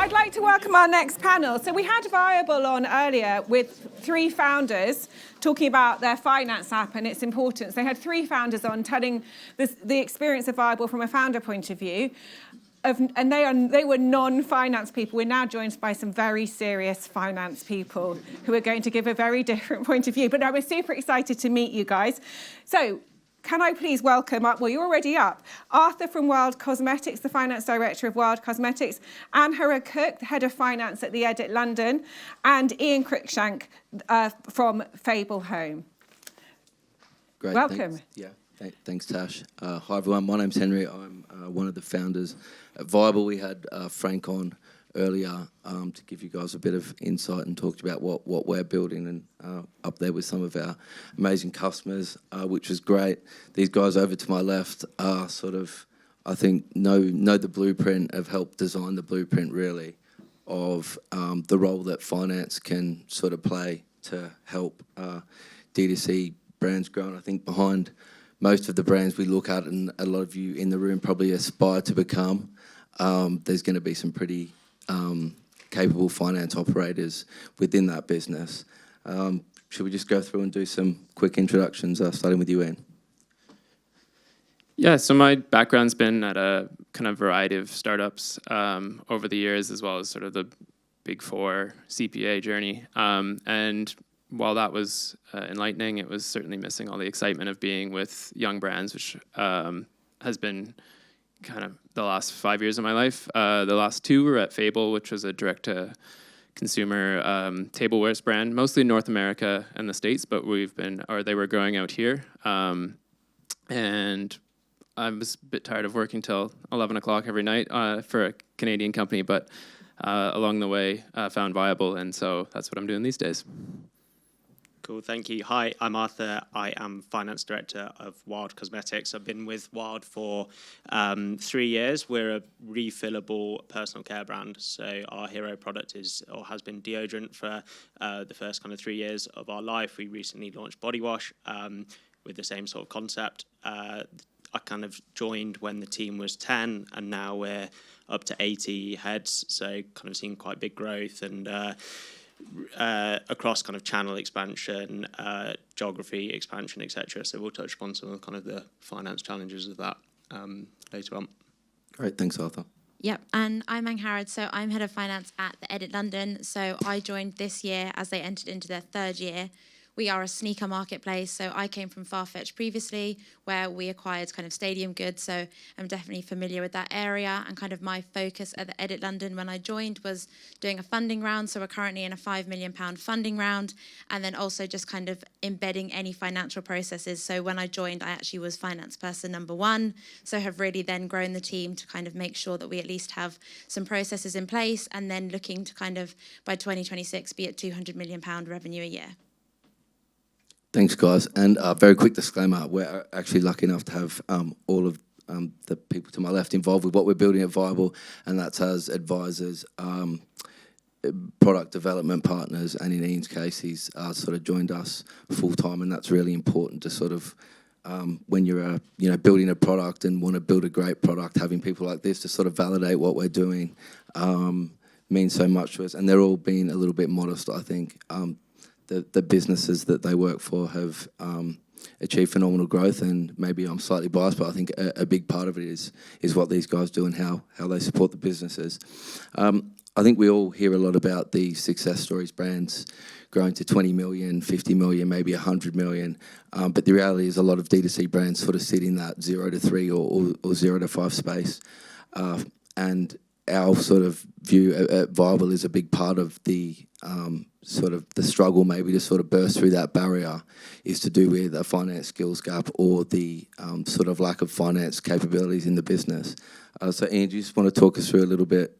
I'd like to welcome our next panel. So we had Viable on earlier with 3 founders talking about their finance app and its importance. They had 3 founders on telling the experience of Viable from a founder point of view. And they were non-finance people. We're now joined by some very serious finance people who are going to give a very different point of view. But I was super excited to meet you guys. So can I please welcome up, well, you're already up, Arthur from Wild Cosmetics, the finance director of Wild Cosmetics, Anhara Cook, the head of finance at the Edit London, and Ian Cruikshank from Fable Home. Great, welcome. Thanks, Tash. Hi, everyone. My name's Henry. I'm one of the founders at Viable. We had Frank on earlier to give you guys a bit of insight and talked about what we're building and up there with some of our amazing customers, which was great. These guys over to my left are sort of, I think, know the blueprint, have helped design the blueprint, really, of the role that finance can sort of play to help D2C brands grow. And I think behind most of the brands we look at, and a lot of you in the room probably aspire to become, there's going to be some pretty capable finance operators within that business. Should we just go through and do some quick introductions, starting with you, Ian? Yeah, so my background's been at a kind of variety of startups over the years, as well as sort of the Big Four CPA journey. And while that was enlightening, it was certainly missing all the excitement of being with young brands, which has been kind of the last 5 years of my life. The last 2 were at Fable, which was a direct-to-consumer tablewares brand, mostly in North America and the States, but they were growing out here. And I was a bit tired of working till 11 o'clock every night for a Canadian company, but along the way, found Viable, and so that's what I'm doing these days. Cool, thank you. Hi, I'm Arthur. I am finance director of Wild Cosmetics. I've been with Wild for 3 years. We're a refillable personal care brand. So our hero product is, or has been, deodorant for the first kind of 3 years of our life. We recently launched body wash with the same sort of concept. I kind of joined when the team was 10, and now we're up to 80 heads. So kind of seeing quite big growth and across kind of channel expansion, geography expansion, etc. So we'll touch upon some of kind of the finance challenges of that later on. Great, thanks, Arthur. Yep, and I'm Anhara, so I'm head of finance at the Edit London. So I joined this year as they entered into their 3rd year. We are a sneaker marketplace, so I came from Farfetch previously, where we acquired kind of stadium goods, so I'm definitely familiar with that area. And kind of my focus at the Edit London when I joined was doing a funding round, so we're currently in a £5 million funding round, and then also just kind of embedding any financial processes. So when I joined, I actually was finance person number 1, so have really then grown the team to kind of make sure that we at least have some processes in place, and then looking to kind of, by 2026, be at £200 million revenue a year. Thanks, guys. And a very quick disclaimer, we're actually lucky enough to have all of the people to my left involved with what we're building at Viable, and that's as advisors, product development partners, and in Ian's case, he's sort of joined us full-time, and that's really important to sort of, when you're building a product and want to build a great product, having people like this to sort of validate what we're doing means so much to us. And they're all being a little bit modest, I think. The businesses that they work for have achieved phenomenal growth, and maybe I'm slightly biased, but I think a big part of it is what these guys do and how they support the businesses. I think we all hear a lot about the success stories, brands growing to 20 million, 50 million, maybe 100 million, but the reality is a lot of D2C brands sort of sit in that 0 to 3 or 0 to 5 space, and our sort of view at Viable is a big part of the sort of the struggle maybe to sort of burst through that barrier is to do with a finance skills gap or the sort of lack of finance capabilities in the business. So Ian, do you just want to talk us through a little bit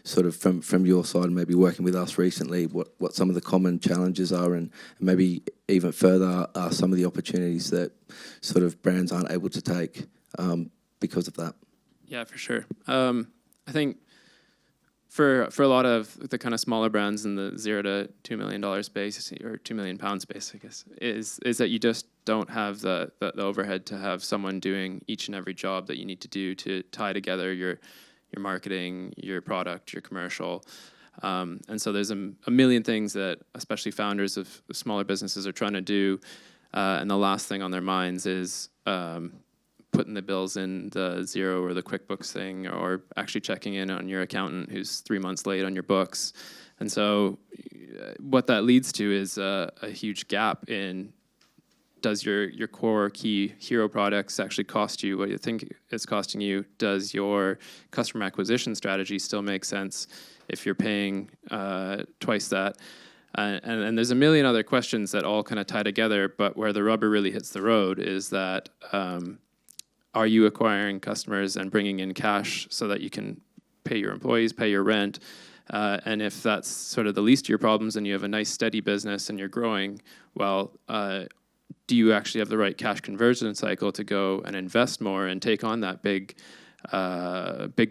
sort of from your side, maybe working with us recently, what some of the common challenges are, and maybe even further some of the opportunities that sort of brands aren't able to take because of that? Yeah, for sure. I think for a lot of the kind of smaller brands in the $0 to $2 million space, or £2 million space, I guess, is that you just don't have the overhead to have someone doing each and every job that you need to do to tie together your your marketing, your product, your commercial. And so there's a million things that especially founders of smaller businesses are trying to do. And the last thing on their minds is putting the bills in the Xero or the QuickBooks thing, or actually checking in on your accountant who's 3 months late on your books. And so what that leads to is a huge gap in, does your core key hero products actually cost you what you think it's costing you? Does your customer acquisition strategy still make sense if you're paying twice that? And there's a million other questions that all kind of tie together, but where the rubber really hits the road is that are you acquiring customers and bringing in cash so that you can pay your employees, pay your rent? And if that's sort of the least of your problems and you have a nice steady business and you're growing, well, do you actually have the right cash conversion cycle to go and invest more and take on that big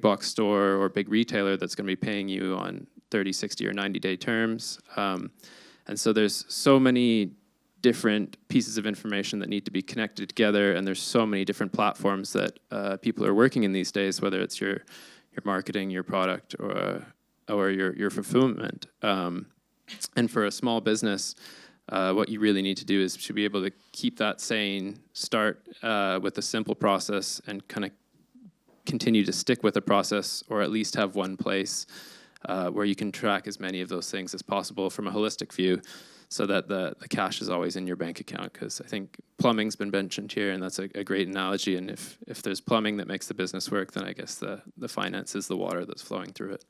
box store or big retailer that's going to be paying you on 30, 60, or 90-day terms? And so there's so many different pieces of information that need to be connected together, and there's so many different platforms that people are working in these days, whether it's your marketing, your product, or your fulfillment. And for a small business, what you really need to do is to be able to keep that sane, start with a simple process, and kind of continue to stick with the process, or at least have one place where you can track as many of those things as possible from a holistic view, so that the cash is always in your bank account. Because I think plumbing's been mentioned here, and that's a great analogy. And if there's plumbing that makes the business work, then I guess the finance is the water that's flowing through it.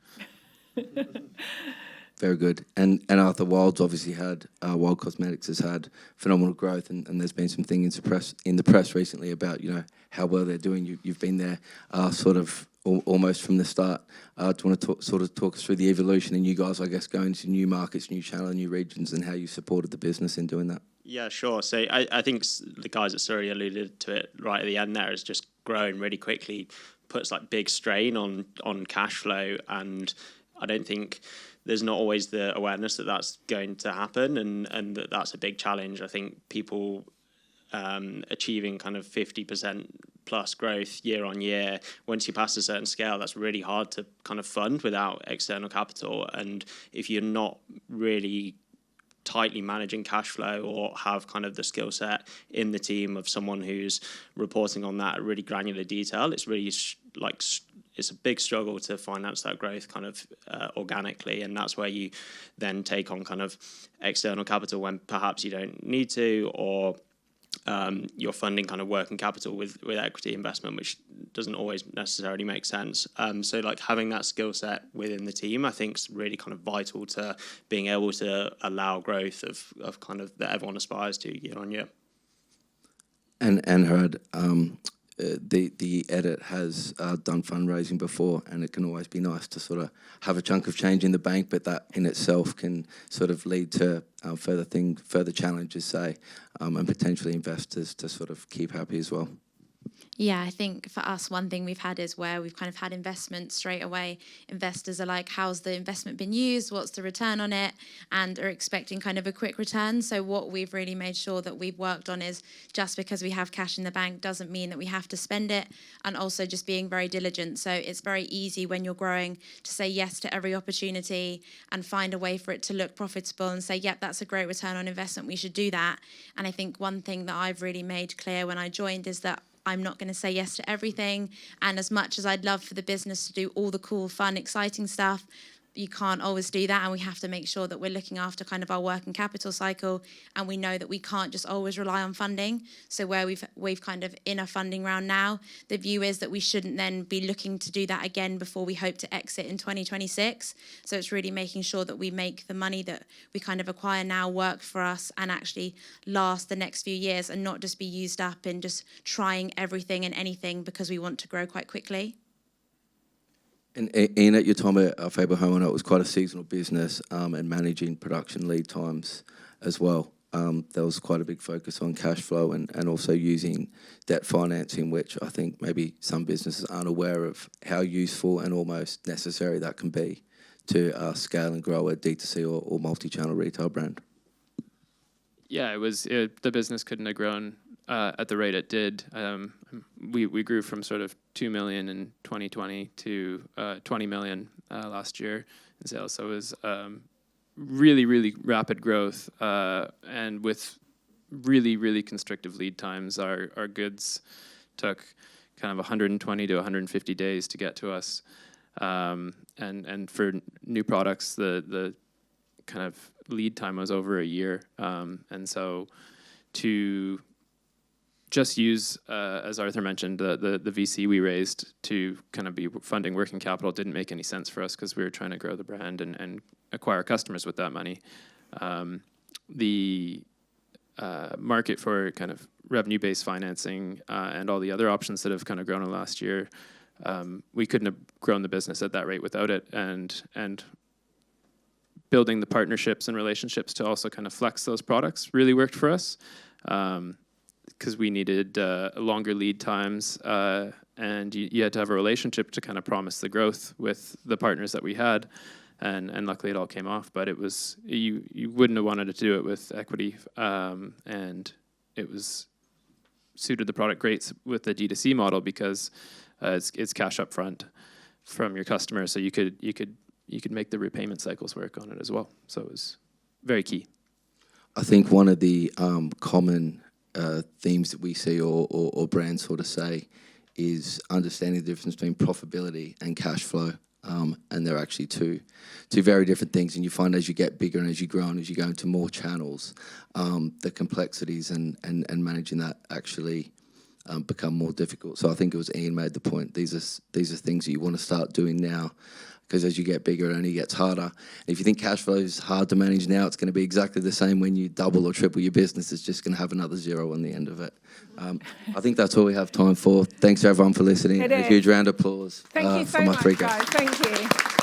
Very good. And Arthur, Wild's obviously had, Wild Cosmetics has had phenomenal growth, and there's been some things in the press recently about, how well they're doing. You've been there sort of almost from the start. Do you want to talk us through the evolution in you guys, I guess, going to new markets, new channel, new regions, and how you supported the business in doing that? Yeah, sure. So I think the guys at Surrey alluded to it right at the end there, is just growing really quickly puts like big strain on cash flow, and I don't think there's not always the awareness that that's going to happen, and that's a big challenge. I think people achieving kind of 50% plus growth year on year, once you pass a certain scale, that's really hard to kind of fund without external capital. And if you're not really tightly managing cash flow, or have kind of the skill set in the team of someone who's reporting on that at really granular detail, it's really it's a big struggle to finance that growth kind of organically. And that's where you then take on kind of external capital when perhaps you don't need to, or you're funding kind of working capital with equity investment, which doesn't always necessarily make sense. So like having that skill set within the team, I think, is really kind of vital to being able to allow growth of kind of that everyone aspires to year on year. And Harad, the edit has done fundraising before, and it can always be nice to sort of have a chunk of change in the bank, but that in itself can sort of lead to further challenges, say, and potentially investors to sort of keep happy as well. Yeah, I think for us, one thing we've had is where we've kind of had investment straight away. Investors are like, how's the investment been used? What's the return on it? And are expecting kind of a quick return. So what we've really made sure that we've worked on is, just because we have cash in the bank doesn't mean that we have to spend it, and also just being very diligent. So it's very easy when you're growing to say yes to every opportunity and find a way for it to look profitable and say, yep, that's a great return on investment, we should do that. And I think one thing that I've really made clear when I joined is that I'm not going to say yes to everything. And as much as I'd love for the business to do all the cool, fun, exciting stuff, you can't always do that, and we have to make sure that we're looking after kind of our working capital cycle, and we know that we can't just always rely on funding. So where we've kind of in a funding round now, the view is that we shouldn't then be looking to do that again before we hope to exit in 2026. So it's really making sure that we make the money that we kind of acquire now work for us and actually last the next few years, and not just be used up in just trying everything and anything because we want to grow quite quickly. And Ian, at your time at Fable Home, I know it was quite a seasonal business, and managing production lead times as well. There was quite a big focus on cash flow and also using debt financing, which I think maybe some businesses aren't aware of how useful and almost necessary that can be to scale and grow a D2C or multi-channel retail brand. Yeah, the business couldn't have grown at the rate it did. We grew from sort of 2 million in 2020 to 20 million last year in sales. So it was really, really rapid growth, and with really, really constrictive lead times. Our goods took kind of 120 to 150 days to get to us. And for new products, the kind of lead time was over a year. And so to just use, as Arthur mentioned, the VC we raised to kind of be funding working capital didn't make any sense for us because we were trying to grow the brand and acquire customers with that money. The market for kind of revenue-based financing and all the other options that have kind of grown in the last year, we couldn't have grown the business at that rate without it. And building the partnerships and relationships to also kind of flex those products really worked for us, because we needed longer lead times, and you had to have a relationship to kind of promise the growth with the partners that we had. And luckily it all came off, but it was, you wouldn't have wanted to do it with equity, and it was suited the product great with the D2C model because it's cash up front from your customer, so you could make the repayment cycles work on it as well. So it was very key. I think one of the common themes that we see or brands sort of say is understanding the difference between profitability and cash flow. And they're actually two very different things. And you find as you get bigger and as you grow and as you go into more channels, the complexities and managing that actually become more difficult. So I think it was Ian made the point. These are things that you want to start doing now, because as you get bigger, it only gets harder. And if you think cash flow is hard to manage now, it's going to be exactly the same when you double or triple your business. It's just going to have another zero on the end of it. I think that's all we have time for. Thanks to everyone for listening. A huge round of applause Thank you so for my much, three guys. guests. Thank you.